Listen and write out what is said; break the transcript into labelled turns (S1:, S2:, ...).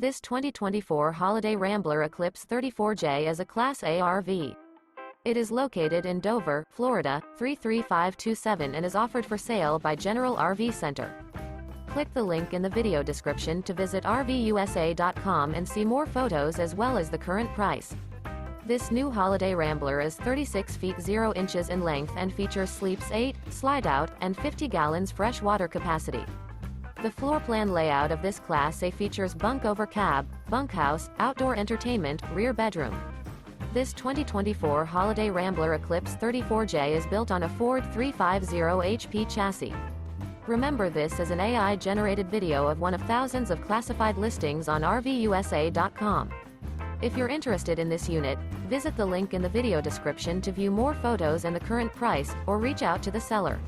S1: This 2024 Holiday Rambler Eclipse 34J is a Class A RV. It is located in Dover, Florida, 33527 and is offered for sale by General RV Center. Click the link in the video description to visit RVUSA.com and see more photos as well as the current price. This new Holiday Rambler is 36 feet 0 inches in length and features sleeps 8, slide-out, and 50 gallons fresh water capacity. The floor plan layout of this Class A features bunk over cab, bunkhouse, outdoor entertainment, rear bedroom. This 2024 Holiday Rambler Eclipse 34J is built on a Ford 350 HP chassis. Remember, this is an AI-generated video of one of thousands of classified listings on RVUSA.com. If you're interested in this unit, visit the link in the video description to view more photos and the current price, or reach out to the seller.